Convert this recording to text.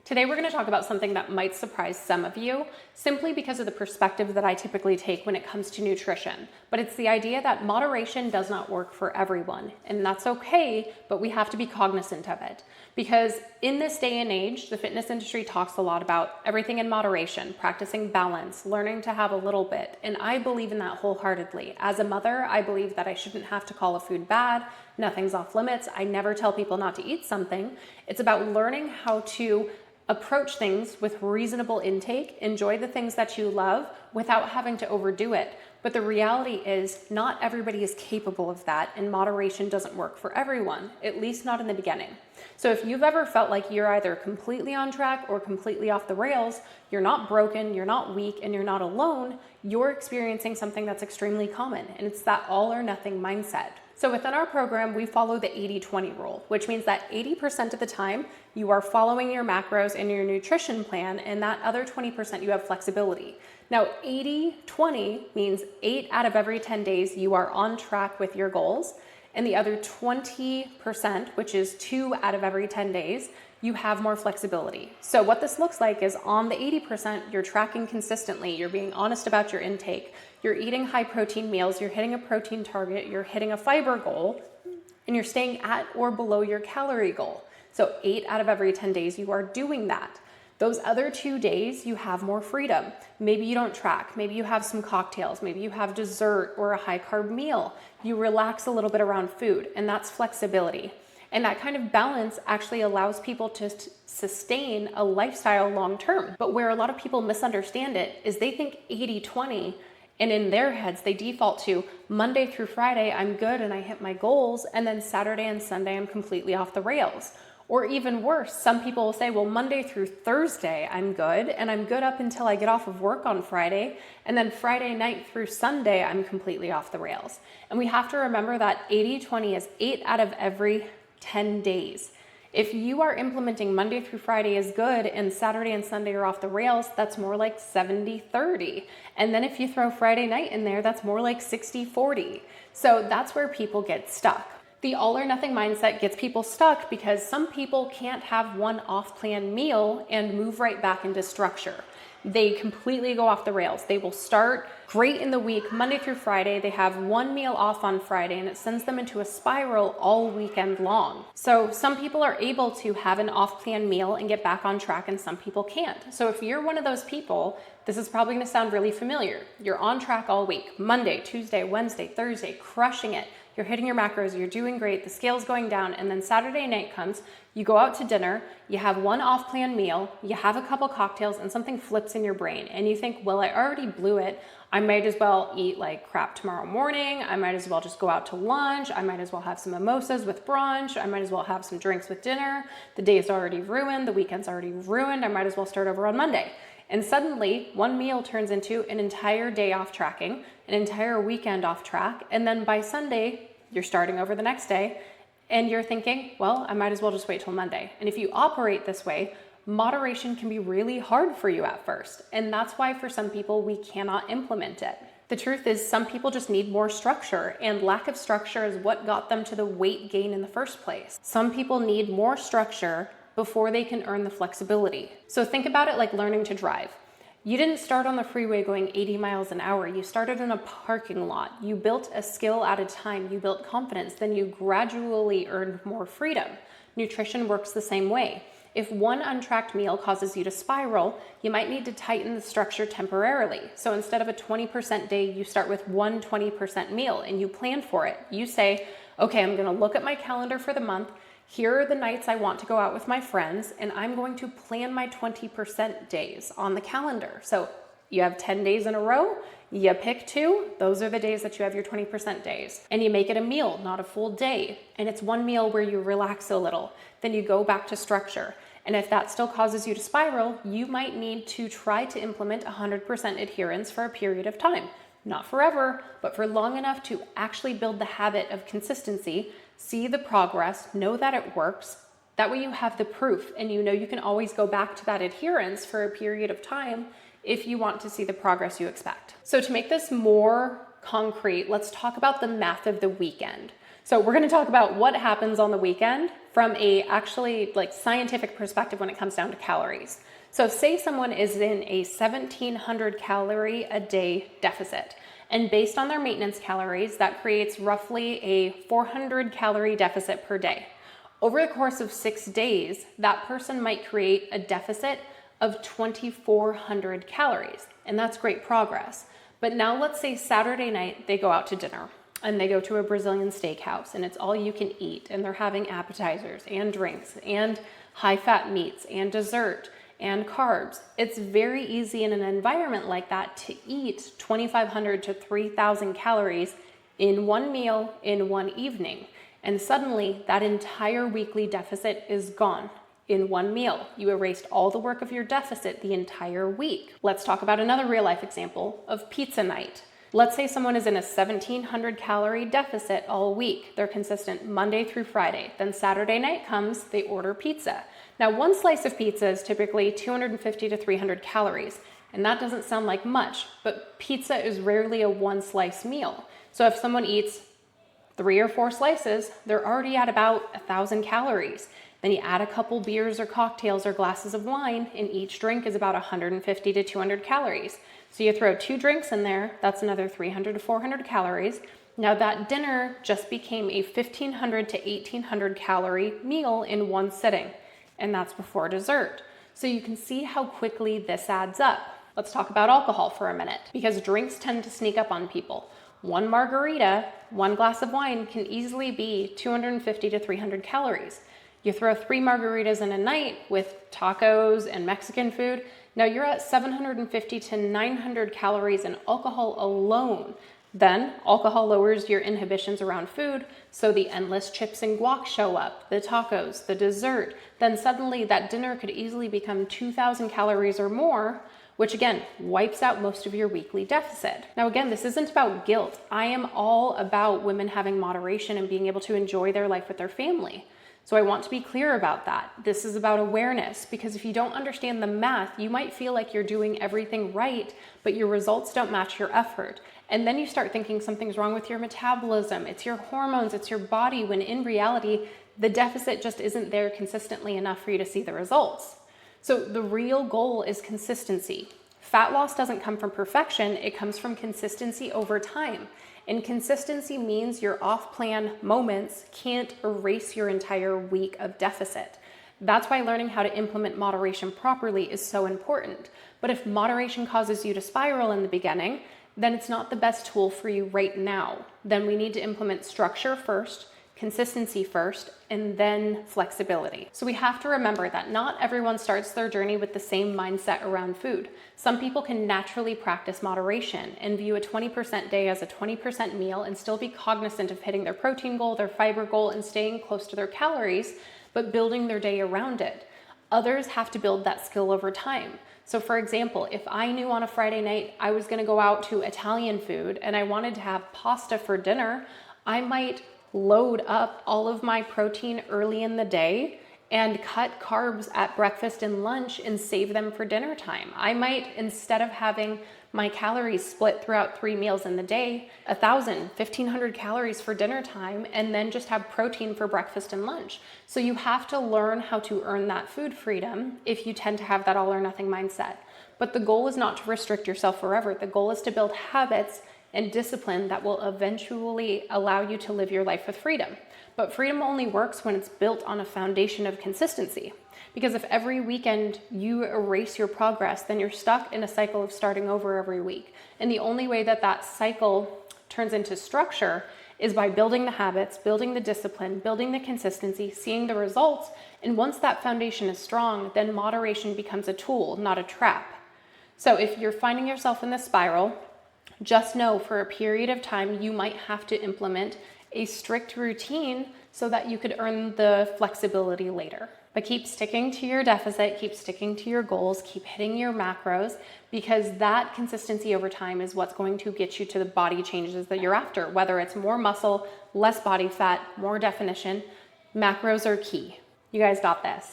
Today we're going to talk about something that might surprise some of you simply because of the perspective that I typically take when it comes to nutrition. But it's the idea that moderation does not work for everyone, and that's okay, but we have to be cognizant of it. Because in this day and age, the fitness industry talks a lot about everything in moderation, practicing balance, learning to have a little bit, and I believe in that wholeheartedly. As a mother, I believe that I shouldn't have to call a food bad, nothing's off limits. I never tell people not to eat something. It's about learning how to approach things with reasonable intake, enjoy the things that you love without having to overdo it. But the reality is not everybody is capable of that, and moderation doesn't work for everyone, at least not in the beginning. So if you've ever felt like you're either completely on track or completely off the rails, you're not broken, you're not weak, and you're not alone, you're experiencing something that's extremely common, and it's that all or nothing mindset. So within our program, we follow the 80-20 rule, which means that 80% of the time you are following your macros and your nutrition plan, and that other 20% you have flexibility. Now, 80-20 means 8 out of every 10 days you are on track with your goals, and the other 20%, which is 2 out of every 10 days, you have more flexibility. So what this looks like is on the 80%, you're tracking consistently, you're being honest about your intake, you're eating high protein meals, you're hitting a protein target, you're hitting a fiber goal, and you're staying at or below your calorie goal. So 8 out of every 10 days, you are doing that. Those other 2 days, you have more freedom. Maybe you don't track, maybe you have some cocktails, maybe you have dessert or a high carb meal. You relax a little bit around food, and that's flexibility. And that kind of balance actually allows people to sustain a lifestyle long term. But where a lot of people misunderstand it is they think 80-20, and in their heads, they default to Monday through Friday, I'm good and I hit my goals, and then Saturday and Sunday, I'm completely off the rails. Or even worse, some people will say, well, Monday through Thursday, I'm good, and I'm good up until I get off of work on Friday, and then Friday night through Sunday, I'm completely off the rails. And we have to remember that 80-20 is 8 out of every 10 days. If you are implementing Monday through Friday is good and Saturday and Sunday are off the rails, that's more like 70-30. And then if you throw Friday night in there, that's more like 60-40. So that's where people get stuck. The all or nothing mindset gets people stuck because some people can't have one off-plan meal and move right back into structure. They completely go off the rails. They will start great in the week, Monday through Friday. They have one meal off on Friday, and it sends them into a spiral all weekend long. So some people are able to have an off-plan meal and get back on track, and some people can't. So if you're one of those people, this is probably going to sound really familiar. You're on track all week, Monday, Tuesday, Wednesday, Thursday, crushing it. You're hitting your macros, you're doing great, the scale's going down, and then Saturday night comes, you go out to dinner, you have one off-plan meal, you have a couple cocktails, and something flips in your brain, and you think, well, I already blew it, I might as well eat like crap tomorrow morning, I might as well just go out to lunch, I might as well have some mimosas with brunch, I might as well have some drinks with dinner, the day's already ruined, the weekend's already ruined, I might as well start over on Monday. And suddenly, one meal turns into an entire day off tracking, an entire weekend off track, and then by Sunday, you're starting over the next day, and you're thinking, well, I might as well just wait till Monday. And if you operate this way, moderation can be really hard for you at first, and that's why for some people, we cannot implement it. The truth is, some people just need more structure, and lack of structure is what got them to the weight gain in the first place. Some people need more structure before they can earn the flexibility. So think about it like learning to drive. You didn't start on the freeway going 80 miles an hour. You started in a parking lot. You built a skill at a time. You built confidence. Then you gradually earned more freedom. Nutrition works the same way. If one untracked meal causes you to spiral, you might need to tighten the structure temporarily. So instead of a 20% day, you start with one 20% meal and you plan for it. You say, okay, I'm gonna look at my calendar for the month. Here are the nights I want to go out with my friends, and I'm going to plan my 20% days on the calendar. So you have 10 days in a row, you pick 2, those are the days that you have your 20% days. And you make it a meal, not a full day. And it's one meal where you relax a little, then you go back to structure. And if that still causes you to spiral, you might need to try to implement 100% adherence for a period of time. Not forever, but for long enough to actually build the habit of consistency, see the progress, know that it works. That way you have the proof and you know you can always go back to that adherence for a period of time if you want to see the progress you expect. So to make this more concrete, let's talk about the math of the weekend. So we're going to talk about what happens on the weekend from a actually scientific perspective when it comes down to calories. So say someone is in a 1,700 calorie a day deficit, and based on their maintenance calories, that creates roughly a 400 calorie deficit per day. Over the course of 6 days, that person might create a deficit of 2,400 calories, and that's great progress. But now let's say Saturday night they go out to dinner and they go to a Brazilian steakhouse and it's all you can eat, and they're having appetizers and drinks and high-fat meats and dessert and carbs. It's very easy in an environment like that to eat 2,500 to 3,000 calories in one meal in one evening. And suddenly that entire weekly deficit is gone in one meal. You erased all the work of your deficit the entire week. Let's talk about another real life example of pizza night. Let's say someone is in a 1,700 calorie deficit all week. They're consistent Monday through Friday. Then Saturday night comes, they order pizza. Now, one slice of pizza is typically 250 to 300 calories, and that doesn't sound like much, but pizza is rarely a one slice meal. So if someone eats 3 or 4 slices, they're already at about 1,000 calories. Then you add a couple beers or cocktails or glasses of wine, and each drink is about 150 to 200 calories. So you throw 2 drinks in there, that's another 300 to 400 calories. Now that dinner just became a 1,500 to 1,800 calorie meal in one sitting, and that's before dessert. So you can see how quickly this adds up. Let's talk about alcohol for a minute, because drinks tend to sneak up on people. One margarita, one glass of wine can easily be 250 to 300 calories. You throw 3 margaritas in a night with tacos and Mexican food, now you're at 750 to 900 calories in alcohol alone. Then alcohol lowers your inhibitions around food, so the endless chips and guac show up, the tacos, the dessert. Then suddenly that dinner could easily become 2,000 calories or more, which again wipes out most of your weekly deficit. Now again, this isn't about guilt. I am all about women having moderation and being able to enjoy their life with their family. So I want to be clear about that. This is about awareness, because if you don't understand the math, you might feel like you're doing everything right, but your results don't match your effort. And then you start thinking something's wrong with your metabolism, it's your hormones, it's your body, when in reality, the deficit just isn't there consistently enough for you to see the results. So the real goal is consistency. Fat loss doesn't come from perfection, it comes from consistency over time. And consistency means your off-plan moments can't erase your entire week of deficit. That's why learning how to implement moderation properly is so important. But if moderation causes you to spiral in the beginning, then it's not the best tool for you right now. Then we need to implement structure first, consistency first, and then flexibility. So we have to remember that not everyone starts their journey with the same mindset around food. Some people can naturally practice moderation and view a 20% day as a 20% meal and still be cognizant of hitting their protein goal, their fiber goal, and staying close to their calories, but building their day around it. Others have to build that skill over time. So for example, if I knew on a Friday night I was gonna go out to Italian food and I wanted to have pasta for dinner, I might load up all of my protein early in the day and cut carbs at breakfast and lunch and save them for dinner time. I might, instead of having my calories split throughout 3 meals in the day, 1,000, 1,500 calories for dinner time, and then just have protein for breakfast and lunch. So you have to learn how to earn that food freedom if you tend to have that all or nothing mindset. But the goal is not to restrict yourself forever. The goal is to build habits and discipline that will eventually allow you to live your life with freedom. But freedom only works when it's built on a foundation of consistency. Because if every weekend you erase your progress, then you're stuck in a cycle of starting over every week. And the only way that that cycle turns into structure is by building the habits, building the discipline, building the consistency, seeing the results. And once that foundation is strong, then moderation becomes a tool, not a trap. So if you're finding yourself in this spiral, just know for a period of time you might have to implement a strict routine so that you could earn the flexibility later. But keep sticking to your deficit, keep sticking to your goals, keep hitting your macros, because that consistency over time is what's going to get you to the body changes that you're after. Whether it's more muscle, less body fat, more definition, macros are key. You guys got this.